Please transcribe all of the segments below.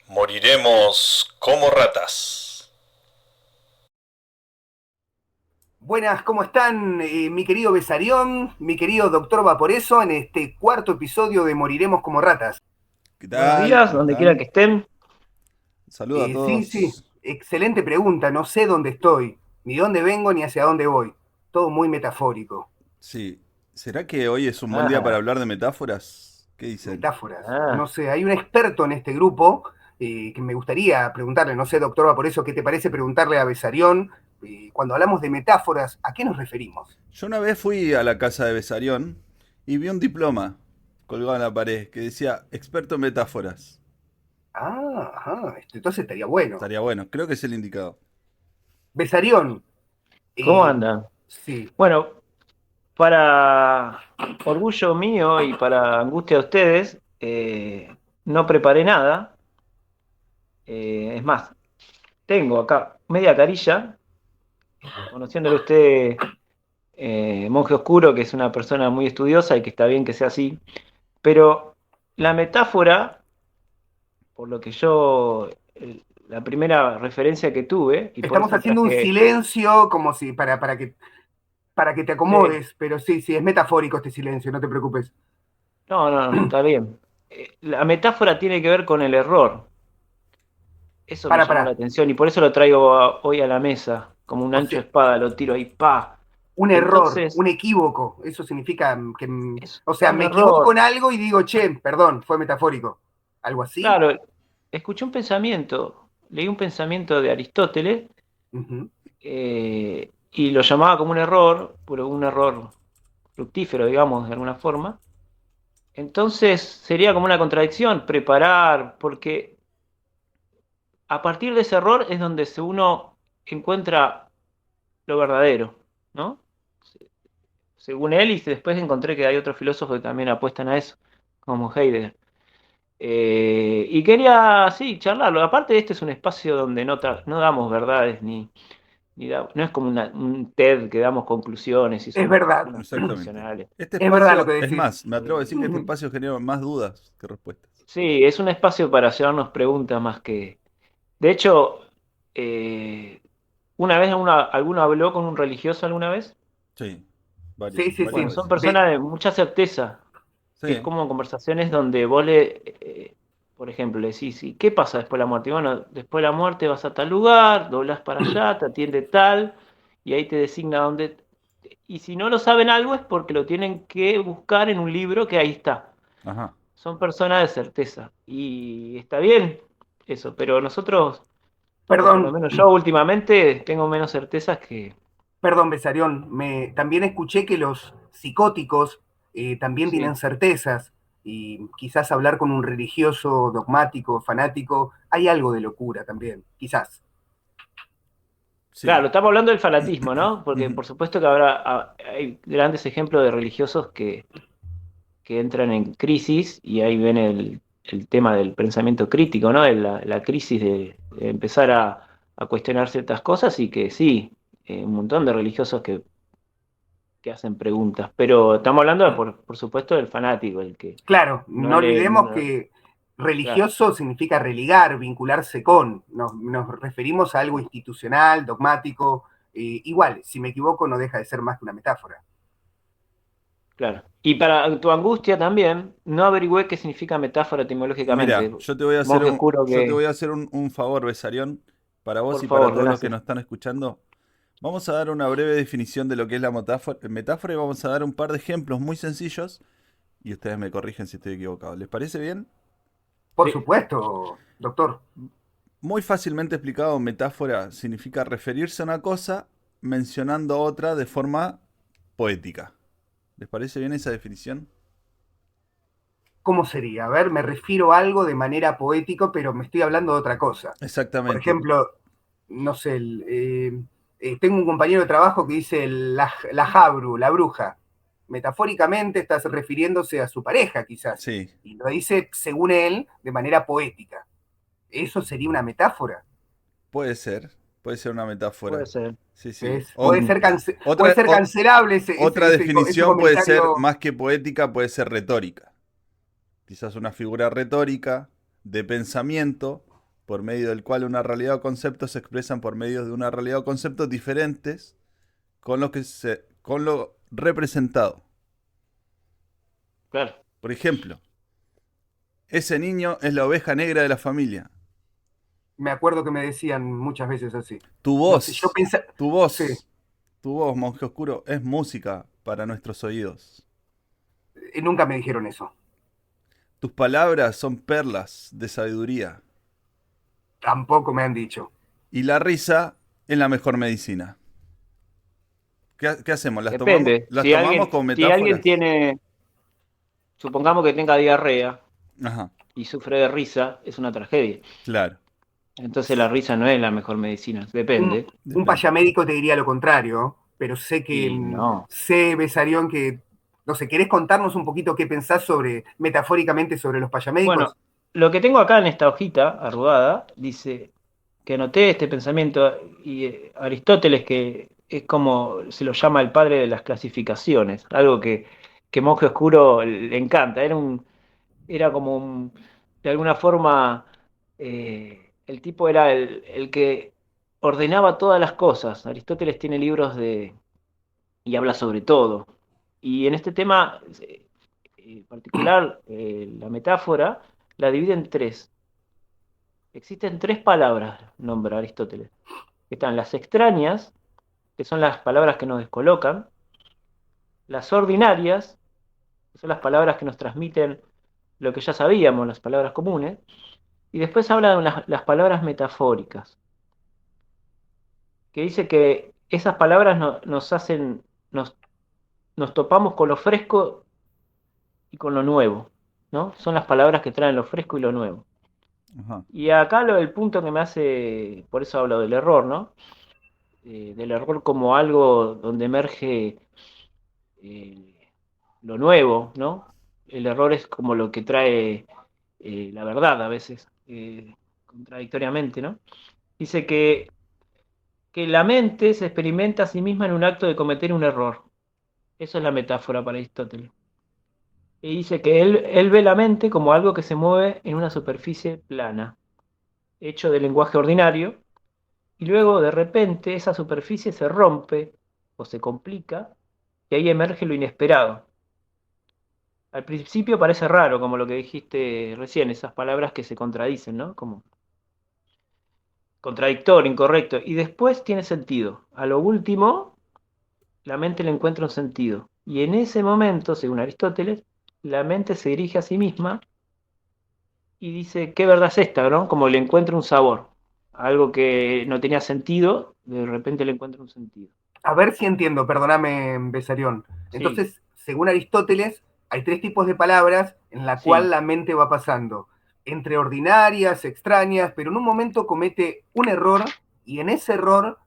Moriremos como ratas. Buenas, ¿cómo están? Mi querido Besarión, mi querido doctor Vaporeso, en este cuarto episodio de Moriremos como ratas. ¿Qué Buenos tal? días, ¿Cómo donde quiera están? que estén. Saludos a Sí, todos. excelente pregunta. No sé dónde estoy, ni dónde vengo, ni hacia dónde voy. Todo muy metafórico. Sí, ¿será que hoy es un buen día para Ah, hablar de metáforas? ¿Qué dicen? Metáforas. No ah. sé, hay un experto en este grupo que me gustaría preguntarle, no sé, doctor Vaporeso, ¿qué te parece preguntarle a Besarión? Cuando hablamos de metáforas, ¿a qué nos referimos? Yo una vez fui a la casa de Besarión y vi un diploma colgado en la pared que decía experto en metáforas. Ajá, entonces estaría bueno. Estaría bueno, creo que es el indicado. Besarión, ¿Cómo eh, andan? sí. Bueno, para orgullo mío y para angustia de ustedes, no preparé nada. Es más, tengo acá media carilla, conociéndole a usted, monje oscuro, que es una persona muy estudiosa y que está bien que sea así. Pero la metáfora, por lo que yo, la primera referencia que tuve, y por Estamos eso haciendo un traje. silencio como si para que te Sí. acomodes, pero sí, sí, es metafórico este silencio, no te preocupes. No, no, no, está bien. La metáfora tiene que ver con el error. Eso me llamó la Para. atención y por eso lo traigo hoy a la mesa, como un O ancho sea, de espada, lo tiro ahí, pa. un error, Entonces, un equívoco, eso significa que, es o sea, un me equivoco en error. algo y digo, che, perdón, fue metafórico. ¿Algo así? Claro, escuché un pensamiento, leí un pensamiento de Aristóteles Ujú. y lo llamaba como un error, pero un error fructífero, digamos, de alguna forma. Entonces sería como una contradicción preparar, porque a partir de ese error es donde uno encuentra lo verdadero, ¿no? Según él, y después encontré que hay otros filósofos que también apuestan a eso, como Heidegger. Y quería, sí, charlarlo. Aparte, este es un espacio donde no damos verdades, no es como un TED que damos conclusiones y Es somos verdad, personas Exactamente. profesionales. Este es verdad lo espacio, que es decís. más, me atrevo a decir que este espacio genera más dudas que respuestas. Sí, es un espacio para hacernos preguntas más que... De hecho, eh, una vez alguno habló con un religioso alguna vez. Sí, Sí, sí, varias Bueno, sí. son veces. personas de mucha certeza. Es Sí, como conversaciones donde por ejemplo, le decís, ¿y qué pasa después de la muerte? Y bueno, después de la muerte vas a tal lugar, doblas para allá, te atiende tal, y ahí te designa dónde. Y si no lo saben algo es porque lo tienen que buscar en un libro que ahí está. ajá. Son personas de certeza. Y está bien eso, pero nosotros, o por lo Perdón, menos yo últimamente, tengo menos certezas que... perdón, Besarión, también escuché que los psicóticos también tienen Sí. certezas y quizás hablar con un religioso dogmático, fanático, hay algo de locura también, quizás. Sí. Claro, estamos hablando del fanatismo, ¿no? Porque Ujú. por supuesto que hay grandes ejemplos de religiosos que entran en crisis y ahí viene el tema del pensamiento crítico, ¿no? De la crisis de empezar a cuestionar ciertas cosas y que sí, un montón de religiosos que hacen preguntas, pero estamos hablando, por supuesto, del fanático, el que Claro, no no le... olvidemos que claro, religioso significa religar, vincularse con. Nos referimos a algo institucional, dogmático. Igual, si me equivoco, no deja de ser más que una metáfora. claro. Y para tu angustia también, no averigüé qué significa metáfora Mira, etimológicamente. yo te voy a hacer Monje oscuro yo te que, voy a hacer un favor, Besarión, para vos por y para favor, todos los que gracias. nos están escuchando. Vamos a dar una breve definición de lo que es la metáfora y vamos a dar un par de ejemplos muy sencillos y ustedes me corrigen si estoy equivocado. ¿Les parece bien? Por Sí. supuesto, doctor. Muy fácilmente explicado, metáfora significa referirse a una cosa mencionando otra de forma poética. ¿Les parece bien esa definición? ¿Cómo sería? A ver, me refiero a algo de manera poética, pero me estoy hablando de otra cosa. Por Exactamente. ejemplo, no sé, tengo un compañero de trabajo que dice la jabru, la bruja. Metafóricamente estás refiriéndose a su pareja, quizás. Sí, Y lo dice, según él, de manera poética. ¿Eso sería una metáfora? puede ser una Puede metáfora. ser. Sí, sí. ¿Ves? Puede Otra, ser cancelable otra ese definición puede ser, comentario. más que poética, puede ser retórica. Quizás una figura retórica de pensamiento por medio del cual una realidad o concepto se expresan por medio de una realidad o conceptos diferentes con lo representado. Claro. Por ejemplo, ese niño es la oveja negra de la familia. Me acuerdo que me decían muchas veces así. Tu No sé, voz, yo pensaba, tu voz, sí, tu voz, monje oscuro, es música para nuestros oídos. nunca me dijeron eso. Tus palabras son perlas de sabiduría. Tampoco me han dicho. Y la risa es la mejor medicina. ¿Qué hacemos? Depende. ¿Las tomamos como Si alguien metáforas? tiene, supongamos que tenga diarrea Ajá, y sufre de risa, es una tragedia. claro. Entonces la risa no es la mejor medicina. Un, Depende. un Depende. payamédico te diría lo contrario, pero sé que, Y no. sé, Besarión, que, no sé, ¿querés contarnos un poquito qué pensás metafóricamente sobre los Bueno, payamédicos? lo que tengo acá en esta hojita arrugada dice que anoté este pensamiento y Aristóteles, que es como se lo llama el padre de las clasificaciones, algo que Monje Oscuro le encanta. Era como de alguna forma, el tipo era el que ordenaba todas las cosas. Aristóteles tiene libros y habla sobre todo. Y en este tema particular, la metáfora la divide en tres. Existen tres palabras, nombra Aristóteles. Están las extrañas, que son las palabras que nos descolocan, las ordinarias, que son las palabras que nos transmiten lo que ya sabíamos, las palabras comunes, y después habla de las palabras metafóricas, que dice que esas palabras nos hacen, nos topamos con lo fresco y con lo nuevo, ¿no? Son las palabras que traen lo fresco y lo nuevo. Ajá. Y acá el punto que me hace, por eso hablo del error, ¿no? Del error como algo donde emerge eh, lo nuevo, ¿no? El error es como lo que trae la verdad a veces, contradictoriamente, ¿no? Dice que la mente se experimenta a sí misma en un acto de cometer un error. Eso es la metáfora para Aristóteles. Y dice que él ve la mente como algo que se mueve en una superficie plana, hecho de lenguaje ordinario, y luego de repente esa superficie se rompe o se complica, y ahí emerge lo inesperado. Al principio parece raro, como lo que dijiste recién, esas palabras que se contradicen, ¿no? Como contradictorio, incorrecto, y después tiene sentido. A lo último, la mente le encuentra un sentido. Y en ese momento, según Aristóteles, la mente se dirige a sí misma y dice, ¿qué verdad es esta, no? Como le encuentra un sabor. Algo que no tenía sentido, de repente le encuentra un sentido. A ver si entiendo, perdóname, Besarión. Sí, Entonces, según Aristóteles, hay tres tipos de palabras en la cual sí. la mente va pasando. Entre ordinarias, extrañas, pero en un momento comete un error y en ese error,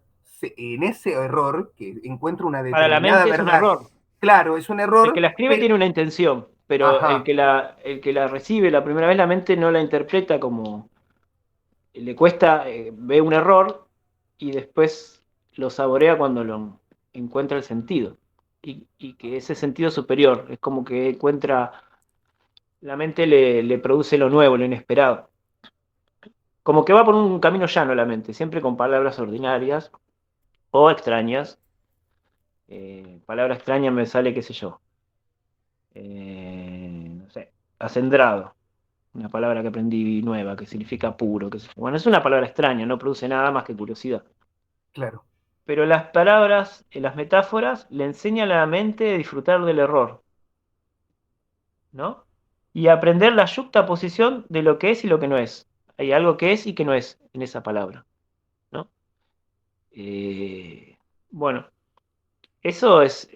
que encuentra una Para la determinada mente es un verdad, error. claro, es un El que error, la escribe pero, tiene una intención, pero ajá, el que la recibe la primera vez, la mente no la interpreta como, le cuesta, ve un error y después lo saborea cuando lo encuentra el sentido. Y que ese sentido superior es como que encuentra, la mente le produce lo nuevo, lo inesperado. Como que va por un camino llano la mente, siempre con palabras ordinarias o extrañas. Palabra extraña me sale, qué sé yo, no sé, acendrado. Una palabra que aprendí nueva, que significa puro. Bueno, es una palabra extraña, no produce nada más que curiosidad. claro. Pero las palabras, las metáforas, le enseñan a la mente a disfrutar del error, ¿no? Y a aprender la yuxtaposición de lo que es y lo que no es. Hay algo que es y que no es en esa palabra, ¿no? Eh, bueno, eso es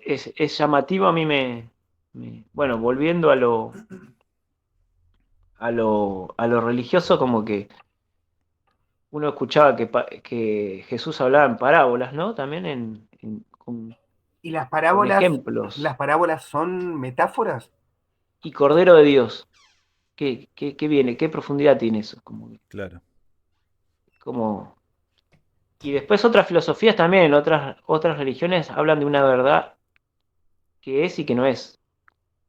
llamativo, a mí bueno, volviendo a lo religioso, como que uno escuchaba que Jesús hablaba en parábolas, ¿no? También ¿Y las con parábolas, ejemplos. las parábolas son metáforas? Y Cordero de Dios, ¿qué viene? ¿Qué profundidad tiene eso? Claro. Como... Y después otras filosofías también, otras religiones hablan de una verdad que es y que no es.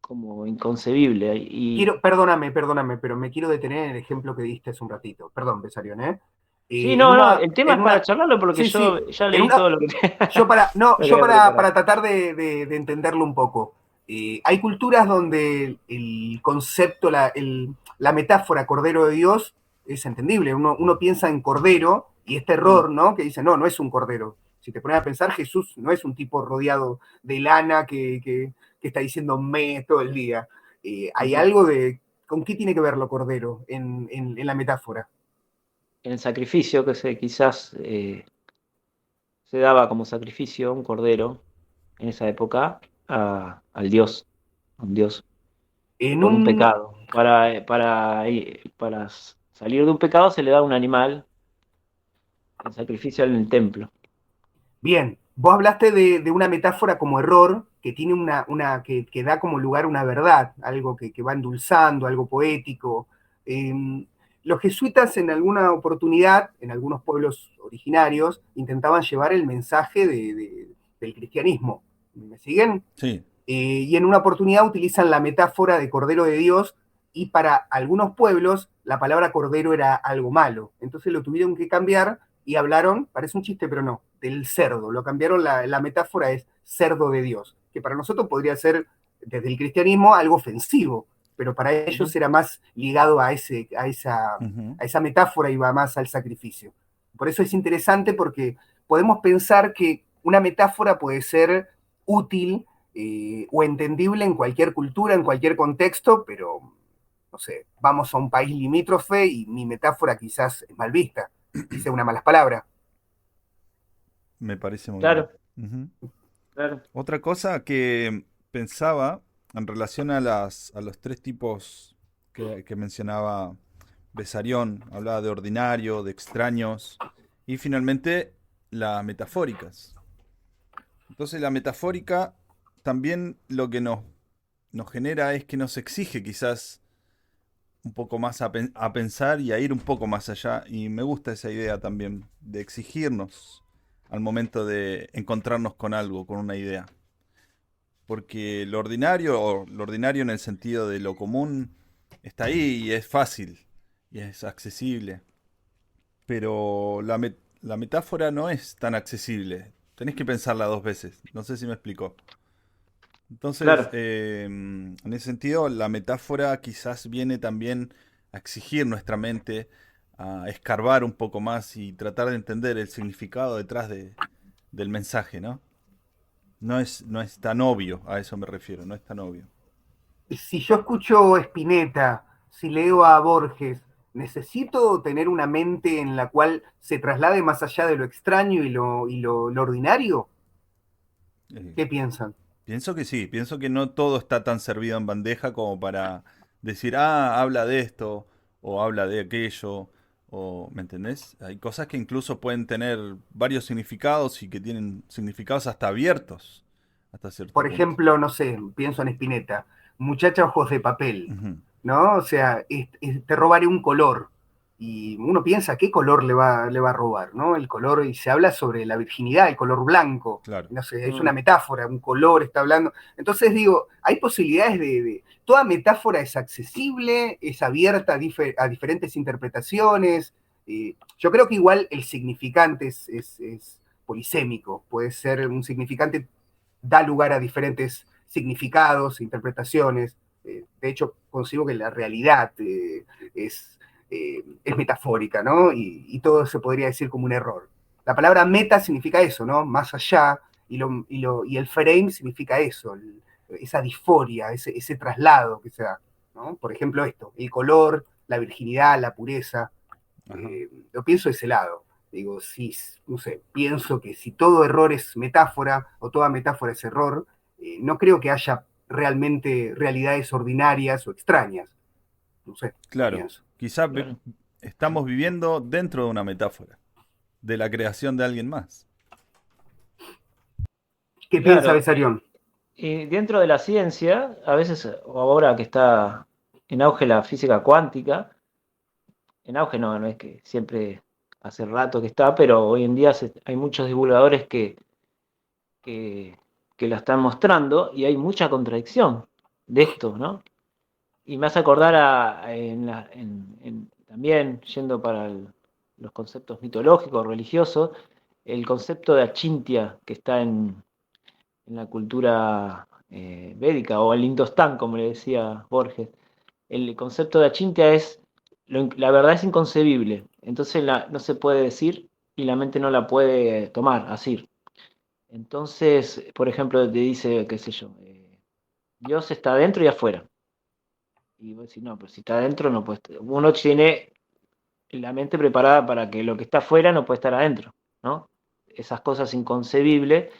como inconcebible. Y Perdóname, pero me quiero detener en el ejemplo que diste hace un ratito. Perdón, Besarión, ¿eh? sí, En no, el tema en es para una, charlarlo porque sí, sí, yo ya en leí una, todo lo que, yo para, no, lo que yo había preparado. para tratar de entenderlo un poco. Hay culturas donde el concepto, la metáfora Cordero de Dios es entendible. Uno piensa en Cordero y este Mm, error, ¿no? Que dice, no, no es un Cordero. Si te pones a pensar, Jesús no es un tipo rodeado de lana que está diciendo me todo el día. Hay ujú. algo de, ¿con qué tiene que ver lo Cordero en la metáfora? El sacrificio que quizás se daba como sacrificio, un cordero, en esa época, al Dios, a un Dios, En por un un, pecado. Para salir de un pecado se le da un animal, el sacrificio en el templo. Bien, vos hablaste de una metáfora como error que tiene que da como lugar una verdad, algo que va endulzando, algo poético. Eh, los jesuitas en alguna oportunidad, en algunos pueblos originarios, intentaban llevar el mensaje del cristianismo. ¿Me siguen? Sí. Y en una oportunidad utilizan la metáfora de Cordero de Dios y para algunos pueblos la palabra Cordero era algo malo. Entonces lo tuvieron que cambiar y hablaron, parece un chiste, pero no, del cerdo. Lo cambiaron, la metáfora es cerdo de Dios, que para nosotros podría ser desde el cristianismo algo ofensivo, pero para Ujú, ellos era más ligado ujú. a esa metáfora y va más al sacrificio. Por eso es interesante porque podemos pensar que una metáfora puede ser útil o entendible en cualquier cultura, en cualquier contexto, pero no sé, vamos a un país limítrofe y mi metáfora quizás es mal vista, dice una mala palabra. Me parece muy bien. Claro, Ujú. claro. Otra cosa que pensaba en relación a los tres tipos que mencionaba Besarión, hablaba de ordinario, de extraños y finalmente las metafóricas. Entonces la metafórica también lo que nos genera es que nos exige quizás un poco más a pensar y a ir un poco más allá. Y me gusta esa idea también de exigirnos al momento de encontrarnos con algo, con una idea. Porque lo ordinario, o lo ordinario en el sentido de lo común, está ahí y es fácil y es accesible. Pero la metáfora no es tan accesible. Tenés que pensarla dos veces. No sé si me explico. Entonces, Claro, en ese sentido, la metáfora quizás viene también a exigir nuestra mente, a escarbar un poco más y tratar de entender el significado detrás del mensaje, ¿no? No es tan obvio, a eso me refiero, no es tan obvio. Si yo escucho Spinetta, si leo a Borges, ¿necesito tener una mente en la cual se traslade más allá de lo extraño lo ordinario? Eh, ¿Qué piensan? Pienso que sí, pienso que no todo está tan servido en bandeja como para decir, ah, habla de esto, o habla de aquello, o, ¿me entendés? Hay cosas que incluso pueden tener varios significados y que tienen significados hasta abiertos, hasta cierto Por punto. ejemplo, no sé, pienso en Spinetta, muchacha ojos de papel, Ujú, ¿no? O sea, te robaré un color. Y uno piensa, ¿qué color le va a robar, ¿no? El color, y se habla sobre la virginidad, el color blanco. claro. No sé, es una mm, metáfora, un color está hablando. Entonces digo, hay posibilidades toda metáfora es accesible, es abierta a diferentes interpretaciones. Yo creo que igual el significante es polisémico, puede ser un significante da lugar a diferentes significados, interpretaciones. De hecho, consigo que la realidad es metafórica, ¿no? Y todo se podría decir como un error. La palabra meta significa eso, ¿no? Más allá, y el frame significa eso, esa disforia, ese traslado que se da, ¿no? Por ejemplo, esto, el color, la virginidad, la pureza, Ajá. lo pienso de ese lado. Digo, si, no sé, pienso que si todo error es metáfora o toda metáfora es error, no creo que haya realmente realidades ordinarias o extrañas. No sé, Claro, pienso. quizás claro. estamos viviendo dentro de una metáfora, de la creación de alguien más. ¿Qué piensa Claro, Besarión? y dentro de la ciencia, a veces, o ahora que está en auge la física cuántica, en auge no, no es que siempre hace rato que está, pero hoy en día hay muchos divulgadores que, que la están mostrando y hay mucha contradicción. de esto, ¿no? Y me hace acordar también, yendo para los conceptos mitológicos, religiosos, el concepto de achintya que está en la cultura védica, o el Indostán, como le decía Borges. El concepto de achintya es, la verdad es inconcebible, entonces no se puede decir y la mente no la puede tomar, así. Entonces, por ejemplo, te dice, qué sé yo, Dios está adentro y afuera. Y vos decís, no, pero si está adentro no puede estar. Uno tiene la mente preparada para que lo que está afuera no puede estar adentro, ¿no? Esas cosas inconcebibles.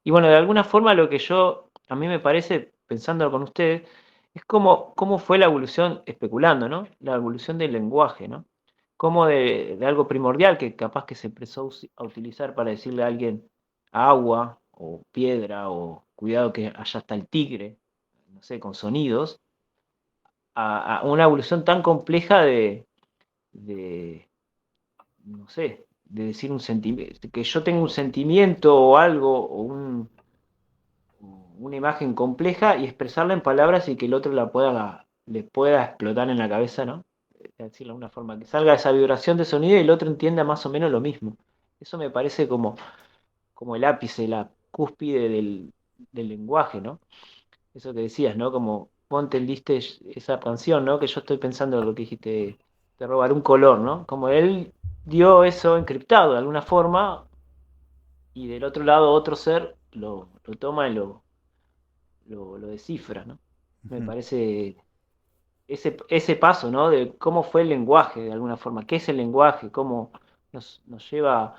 Y bueno, de alguna forma lo que a mí me parece, pensando con ustedes, es cómo fue la evolución, especulando, ¿no? La evolución del lenguaje, ¿no? Como de algo primordial que capaz que se empezó a utilizar para decirle a alguien agua o piedra o cuidado que allá está el tigre, no sé, con sonidos, a una evolución tan compleja de, no sé, de decir un sentimiento, que yo tenga un sentimiento o algo, o una imagen compleja y expresarla en palabras y que el otro le pueda explotar en la cabeza, ¿no? Decirlo de una forma, que salga esa vibración de sonido y el otro entienda más o menos lo mismo. Eso me parece como el ápice, la cúspide del lenguaje, ¿no? Eso que decías, ¿no? Como vos entendiste esa canción, ¿no? Que yo estoy pensando en lo que dijiste, de robar un color, ¿no? Como él dio eso encriptado de alguna forma y del otro lado otro ser lo toma y lo descifra, ¿no? Me Ujú. parece ese paso, ¿no? De cómo fue el lenguaje, de alguna forma, qué es el lenguaje, cómo nos lleva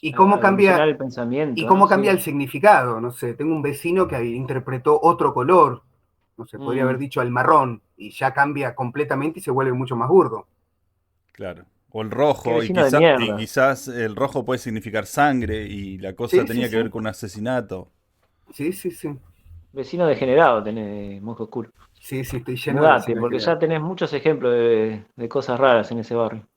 ¿Y a cómo evolucionar cambia, el y pensamiento, ¿no? cómo cambia Sí. el significado? No sé, tengo un vecino que interpretó otro color, no sé, podría haber Mm, dicho el marrón, y ya cambia completamente y se vuelve mucho más burdo. Claro. O el qué rojo, vecino de y mierda. quizás el rojo puede significar sangre y la cosa Sí, sí, tenía que ver sí. con un asesinato. Sí, sí, sí. Vecino degenerado tenés, Monje Oscuro. Sí, sí, estoy lleno de Mudate, vecinos porque degenerados. ya tenés muchos ejemplos de cosas raras en ese barrio.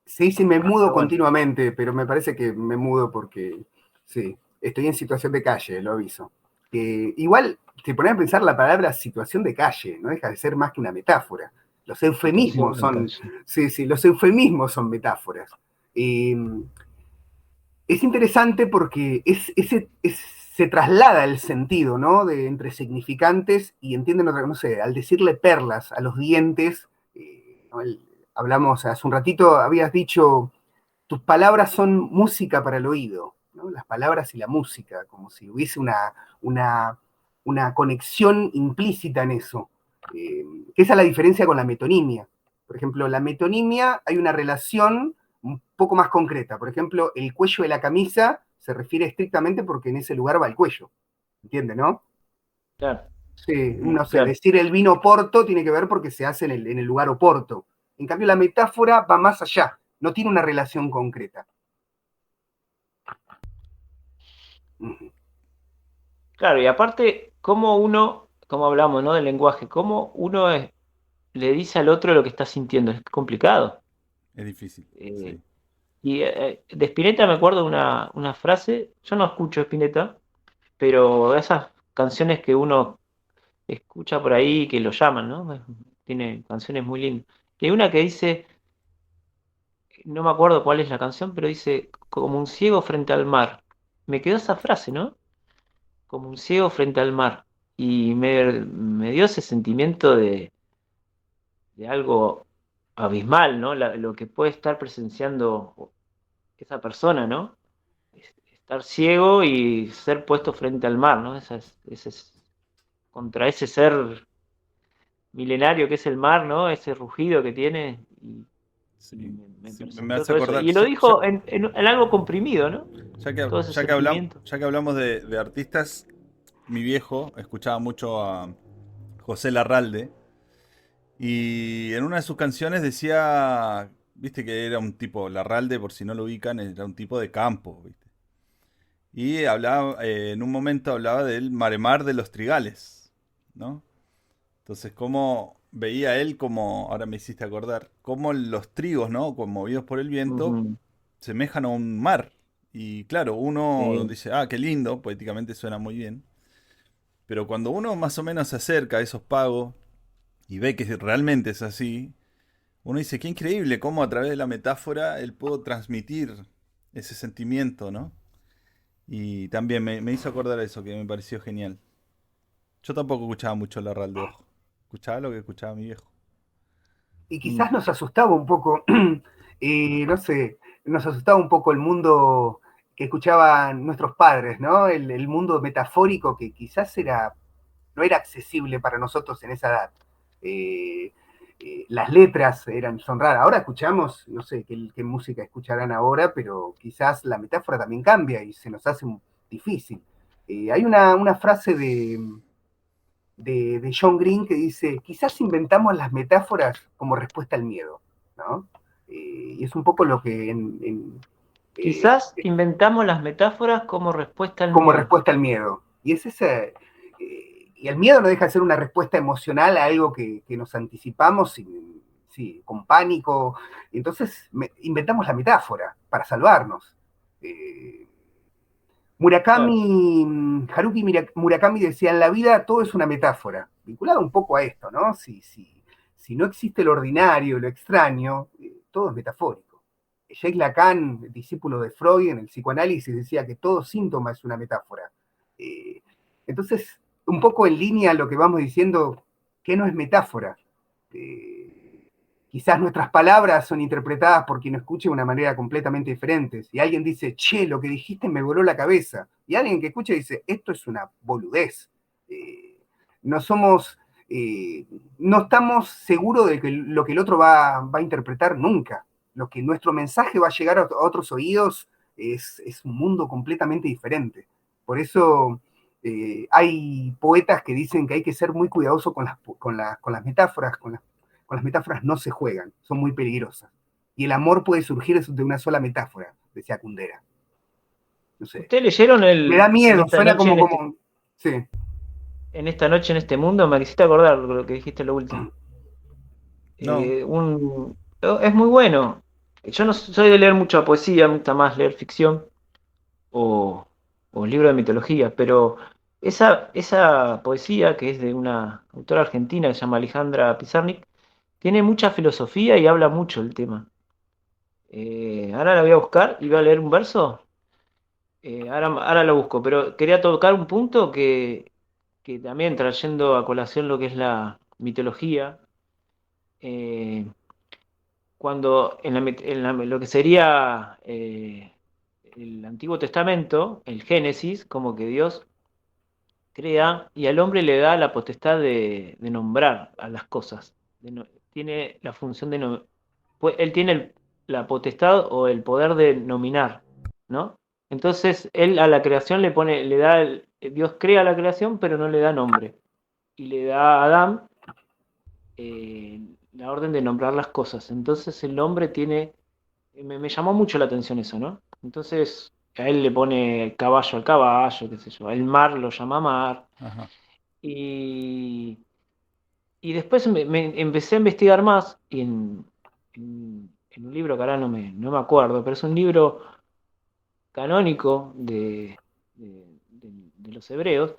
Sí, sí, me mudo Pero bueno, continuamente, pero me parece que me mudo porque, sí, estoy en situación de calle, lo aviso. Igual, si pones a pensar la palabra situación de calle, no deja de ser más que una metáfora. Los situación eufemismos de son, calle. sí, sí, los eufemismos son metáforas. Eh, es interesante porque se traslada el sentido, ¿no? Entre significantes y entienden, no sé, al decirle perlas a los dientes, ¿no? Hablamos hace un ratito, habías dicho, tus palabras son música para el oído, ¿no? Las palabras y la música, como si hubiese una, una conexión implícita en eso. Que esa es la diferencia con la metonimia. Por ejemplo, la metonimia hay una relación un poco más concreta. Por ejemplo, el cuello de la camisa se refiere estrictamente porque en ese lugar va el cuello. ¿Entiende, no? Claro, Sí, Ujú. no sé, claro. decir el vino Porto tiene que ver porque se hace en el lugar Oporto. En cambio, la metáfora va más allá, no tiene una relación concreta. Ujú. Claro, y aparte, como hablamos, ¿no? Del lenguaje, cómo uno le dice al otro lo que está sintiendo. Es complicado. Es difícil, Eh, sí. de Spinetta me acuerdo una frase, yo no escucho Spinetta, pero esas canciones que uno escucha por ahí que lo llaman, ¿no? Tiene canciones muy lindas. Y hay una que dice, no me acuerdo cuál es la canción, pero dice, como un ciego frente al mar. Me quedó esa frase, ¿no? Como un ciego frente al mar. Y me dio ese sentimiento de algo abismal, ¿no? Lo que puede estar presenciando esa persona, ¿no? Estar ciego y ser puesto frente al mar, ¿no? Contra ese ser milenario que es el mar, ¿no? Ese rugido que tiene y Sí, me sí, me presentó hace todo eso. acordar, Y lo dijo en algo comprimido, ¿no? Todo ese sentimiento. ya que hablamos de artistas, mi viejo escuchaba mucho a José Larralde y en una de sus canciones decía, viste que era un tipo, Larralde, por si no lo ubican, era un tipo de campo, ¿viste? Y hablaba, en un momento hablaba del maremar de los trigales, ¿no? Entonces, cómo veía él, como, ahora me hiciste acordar, cómo los trigos, ¿no? Movidos por el viento, Ujú. semejan a un mar. Y claro, uno Sí, dice, ah, qué lindo, poéticamente suena muy bien. Pero cuando uno más o menos se acerca a esos pagos y ve que realmente es así, uno dice, qué increíble cómo a través de la metáfora él pudo transmitir ese sentimiento, ¿no? Y también me hizo acordar eso, que me pareció genial. Yo tampoco escuchaba mucho la RAL de Ojo. Escuchaba lo que escuchaba mi viejo. Y Mm. quizás nos asustaba un poco, no sé, nos asustaba un poco el mundo que escuchaban nuestros padres, ¿no? El mundo metafórico que quizás no era accesible para nosotros en esa edad. Eh, las letras son raras. Ahora escuchamos, no sé qué música escucharán ahora, pero quizás la metáfora también cambia y se nos hace difícil. Hay una frase de John Green que dice, quizás inventamos las metáforas como respuesta al miedo, ¿no? Y es un poco lo que Quizás inventamos las metáforas como respuesta al como miedo. respuesta al miedo. Y es ese, y el miedo no deja de ser una respuesta emocional a algo que nos anticipamos sí, con pánico. Entonces inventamos la metáfora para salvarnos. Eh, Claro. Haruki Murakami decía, en la vida todo es una metáfora, vinculado un poco a esto, ¿no? Si no existe lo ordinario, lo extraño, todo es metafórico. Jacques Lacan, discípulo de Freud, en el psicoanálisis decía que todo síntoma es una metáfora. Eh, entonces, un poco en línea a lo que vamos diciendo, ¿qué no es metáfora? Quizás nuestras palabras son interpretadas por quien escuche de una manera completamente diferente. Y alguien dice, che, lo que dijiste me voló la cabeza. Y alguien que escucha dice, esto es una boludez. No somos, no estamos seguros de que lo que el otro va a interpretar nunca. Lo que nuestro mensaje va a llegar a otros oídos es un mundo completamente diferente. Por eso hay poetas que dicen que hay que ser muy cuidadoso con las metáforas, con las metáforas no se juegan, son muy peligrosas. Y el amor puede surgir de una sola metáfora, decía Kundera. No sé. ¿Ustedes leyeron Me da en miedo, esta suena noche como. Sí. en esta noche en este mundo? Me quisiste acordar lo que dijiste lo último. No, Es muy bueno. Yo no soy de leer mucha poesía, me gusta más leer ficción o, o libros de mitología, pero esa poesía que es de una autora argentina que se llama Alejandra Pizarnik, tiene mucha filosofía y habla mucho del tema. Ahora la voy a buscar y voy a leer un verso. Ahora lo busco, pero quería tocar un punto que también trayendo a colación lo que es la mitología, eh, cuando lo que sería el Antiguo Testamento, el Génesis, como que Dios crea y al hombre le da la potestad de nombrar a las cosas. Tiene la función de él tiene la potestad o el poder de nominar, ¿no? Entonces él a la creación Dios crea la creación, pero no le da nombre. Y le da a Adán la orden de nombrar las cosas. Entonces el hombre me llamó mucho la atención eso, ¿no? Entonces a él le pone caballo al caballo, qué sé yo. El mar lo llama mar. ajá. Y, y después empecé a investigar más y en un libro que ahora no me acuerdo, pero es un libro canónico de los hebreos,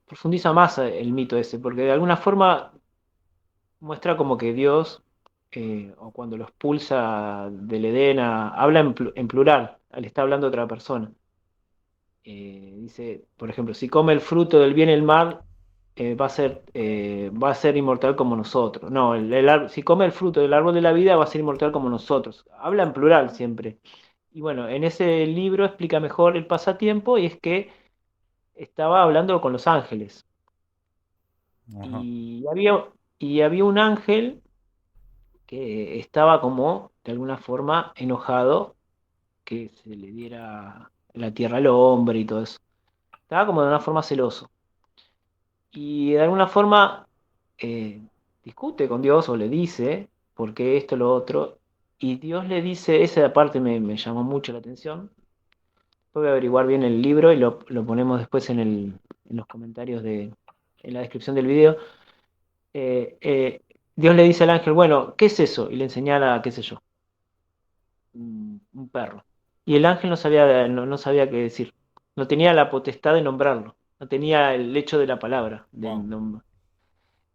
profundiza más el mito ese, porque de alguna forma muestra como que Dios, o cuando los expulsa del Edén, habla en plural, le está hablando a otra persona. Dice, por ejemplo, si come el fruto del bien y el mal, va a ser inmortal como nosotros. No, si come el fruto del árbol de la vida, va a ser inmortal como nosotros. Habla en plural siempre. Y bueno, en ese libro explica mejor el pasatiempo y es que estaba hablando con los ángeles. Ajá. Y había un ángel que estaba como, de alguna forma, enojado que se le diera la tierra al hombre y todo eso. Estaba como de una forma celoso. Y de alguna forma eh, discute con Dios o le dice, ¿por qué esto, lo otro? Y Dios le dice, esa parte me llamó mucho la atención. Voy a averiguar bien el libro y lo ponemos después en los comentarios en la descripción del video. Dios le dice al ángel, bueno, ¿qué es eso? Y le señala, qué sé yo, un perro. Y el ángel no sabía qué decir. No tenía la potestad de nombrarlo. no tenía el hecho de la palabra, Wow. del nombre.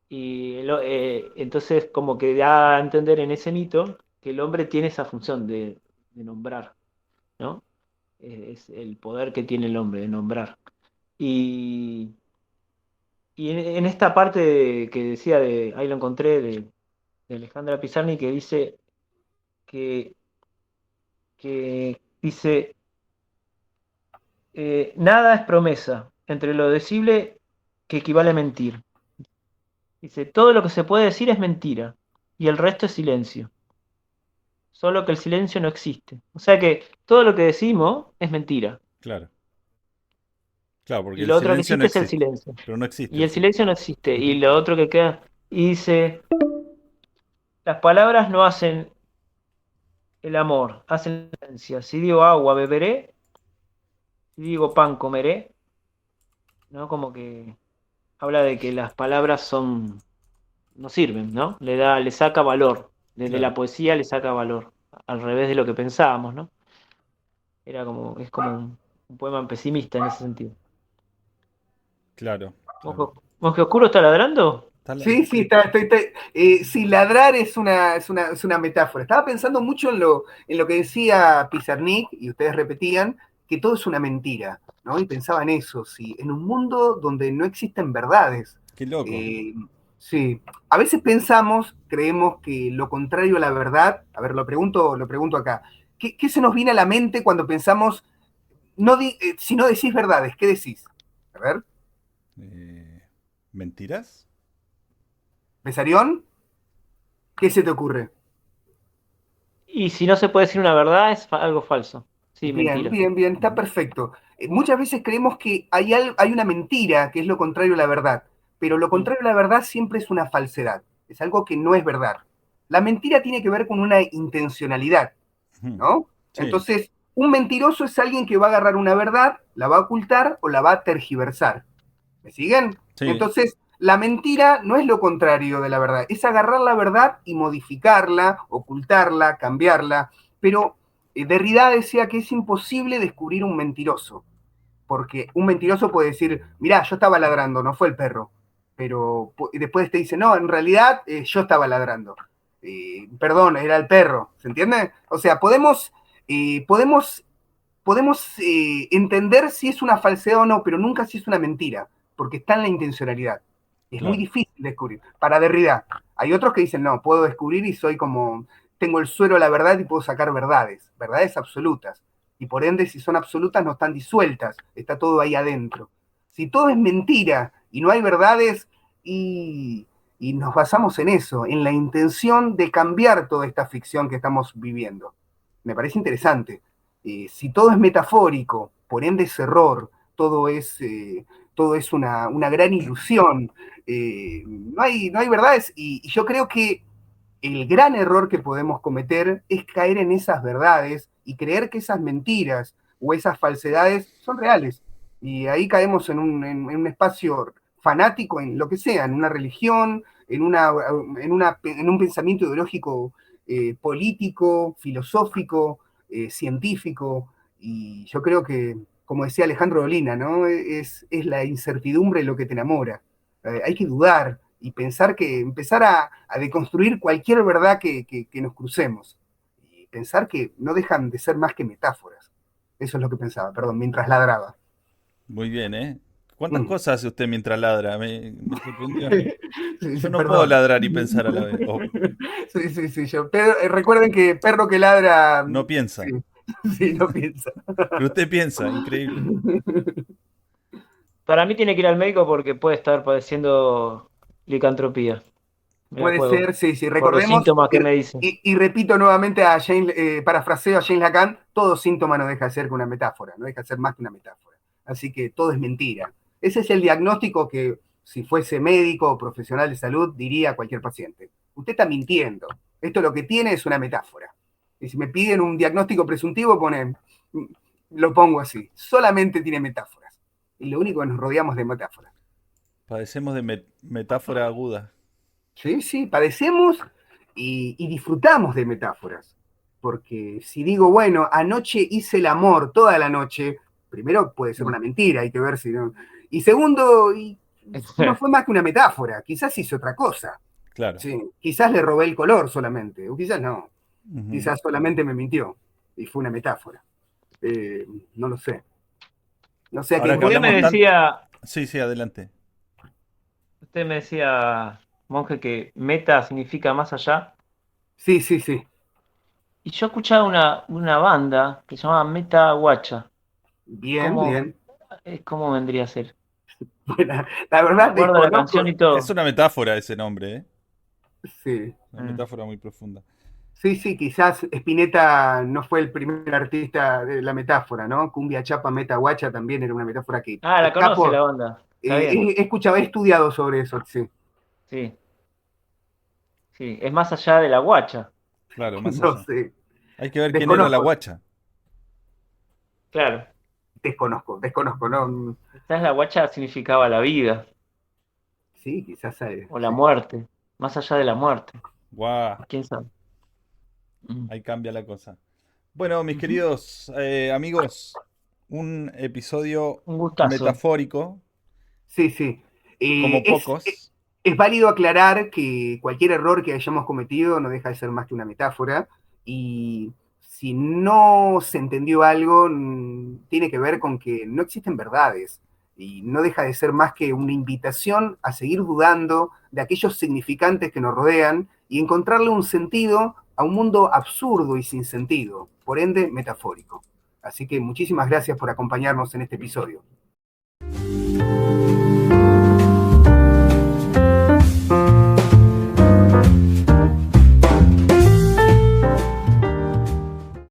Y entonces como que da a entender en ese mito que el hombre tiene esa función de nombrar, ¿no? Es el poder que tiene el hombre de nombrar. Y, y en esta parte que decía, ahí lo encontré, de Alejandra Pizarni, que dice que, que dice, nada es promesa, entre lo decible que equivale a mentir. Dice, todo lo que se puede decir es mentira, y el resto es silencio. Solo que el silencio no existe. O sea que todo lo que decimos es mentira. Claro. Claro, porque Y el lo otro que silencio no existe es el existe. silencio. Pero no existe Y el el silencio. silencio no existe. Y lo otro que queda. Y dice, las palabras no hacen el amor, hacen la esencia. Si digo agua, beberé. Si digo pan, comeré. ¿No? Como que habla de que las palabras no sirven, ¿no? Le saca valor. Desde Claro, la poesía le saca valor. Al revés de lo que pensábamos, ¿no? Es como un poema pesimista en ese sentido. claro, claro. ¿Monje Oscuro está ladrando? Sí, sí, sí, ladrar es una metáfora. Estaba pensando mucho en lo que decía Pizarnik, y ustedes repetían, que todo es una mentira, ¿no? Y pensaba en eso, sí, en un mundo donde no existen verdades. Qué loco. Eh, sí, a veces pensamos, creemos que lo contrario a la verdad, a ver, lo pregunto acá, ¿qué se nos viene a la mente cuando pensamos, si no decís verdades, ¿qué decís? A ver, Eh, ¿Mentiras? ¿Besarión? ¿Qué se te ocurre? Y si no se puede decir una verdad, es algo falso. Sí, Bien, mentira. bien, bien, está Ujú. perfecto. Muchas veces creemos que hay una mentira que es lo contrario a la verdad, pero lo Mm. contrario a la verdad siempre es una falsedad, es algo que no es verdad. La mentira tiene que ver con una intencionalidad, Ujú. ¿no? Sí, Entonces, un mentiroso es alguien que va a agarrar una verdad, la va a ocultar o la va a tergiversar. ¿Me siguen? sí, Entonces, la mentira no es lo contrario de la verdad, es agarrar la verdad y modificarla, ocultarla, cambiarla. Pero Derrida decía que es imposible descubrir un mentiroso, porque un mentiroso puede decir, mirá, yo estaba ladrando, no fue el perro. Pero después te dice, no, en realidad yo estaba ladrando. Perdón, era el perro, ¿se entiende? O sea, podemos entender si es una falsedad o no, pero nunca si es una mentira, porque está en la intencionalidad. Es muy claro. difícil descubrir. Para Derrida, hay otros que dicen, no, puedo descubrir y soy como, tengo el suero de la verdad y puedo sacar verdades, verdades absolutas. Y por ende, si son absolutas, no están disueltas, está todo ahí adentro. Si todo es mentira y no hay verdades, y nos basamos en eso, en la intención de cambiar toda esta ficción que estamos viviendo. Me parece interesante. Si todo es metafórico, por ende es error, todo es una gran ilusión, no hay verdades y yo creo que el gran error que podemos cometer es caer en esas verdades y creer que esas mentiras o esas falsedades son reales. Y ahí caemos en un espacio fanático, en lo que sea, en una religión, en un pensamiento ideológico político, filosófico, científico. Y yo creo que, como decía Alejandro Dolina, ¿no? Es la incertidumbre lo que te enamora. Hay que dudar y empezar a deconstruir cualquier verdad que nos crucemos. Y pensar que no dejan de ser más que metáforas. Eso es lo que pensaba, perdón, mientras ladraba. Muy bien, ¿eh? ¿Cuántas Mm. cosas hace usted mientras ladra? Me sorprendió. Sí, Yo sí, no puedo perdón. ladrar y pensar a la vez. O Sí, sí, sí, pero recuerden que perro que ladra, no sí, piensa. sí, no piensa. Pero usted piensa, increíble. Para mí tiene que ir al médico porque puede estar padeciendo licantropía. Me la Puede juego. ser, sí, sí, Por los recordemos, síntomas que me dicen. y repito nuevamente a James, parafraseo a James Lacan, todo síntoma no deja de ser que una metáfora, no deja de ser más que una metáfora. Así que todo es mentira. Ese es el diagnóstico que, si fuese médico o profesional de salud, diría a cualquier paciente. Usted está mintiendo. Esto lo que tiene es una metáfora. Y si me piden un diagnóstico presuntivo, lo pongo así. Solamente tiene metáforas. Y lo único que nos rodeamos de metáforas. Padecemos de metáfora aguda. Sí, sí, padecemos y disfrutamos de metáforas. Porque si digo, bueno, anoche hice el amor toda la noche, primero puede ser una mentira, hay que ver si no. Y segundo, no fue más que una metáfora, quizás hice otra cosa. Claro. Sí, quizás le robé el color solamente, o quizás no. Ujú. Quizás solamente me mintió y fue una metáfora. No lo sé. No sé a Ahora qué que Usted me hablamos tanto- decía, Sí, sí, adelante. usted me decía, monje, que meta significa más allá. Sí, sí, sí. Y yo escuchaba una banda que se llamaba Meta Guacha. Bien, ¿Cómo, bien. cómo vendría a ser? Bueno, la Me verdad acuerdo de la canción desconozco. y todo. Es una metáfora ese nombre, ¿eh? Sí. Una Mm. metáfora muy profunda. Sí, sí, quizás Spinetta no fue el primer artista de la metáfora, ¿no? Cumbia Chapa, Meta Guacha también era una metáfora que Ah, la conoce la escapo. banda. Está bien. He escuchado, he estudiado sobre eso, sí. Sí, sí. Es más allá de la guacha. Claro, más No allá. sé. Hay que ver quién era la Desconozco, guacha. Claro. desconozco, ¿no? Quizás la guacha significaba la vida Sí, quizás o la sí. muerte. Más allá de la muerte. Guau, ¿Quién sabe? Mm. ahí cambia la cosa. Bueno, mis Ujú. queridos amigos, un episodio Un gustazo. metafórico, Sí, sí. como Es pocos. es válido aclarar que cualquier error que hayamos cometido no deja de ser más que una metáfora y si no se entendió algo, tiene que ver con que no existen verdades y no deja de ser más que una invitación a seguir dudando de aquellos significantes que nos rodean y encontrarle un sentido a un mundo absurdo y sin sentido, por ende metafórico. Así que muchísimas gracias por acompañarnos en este episodio.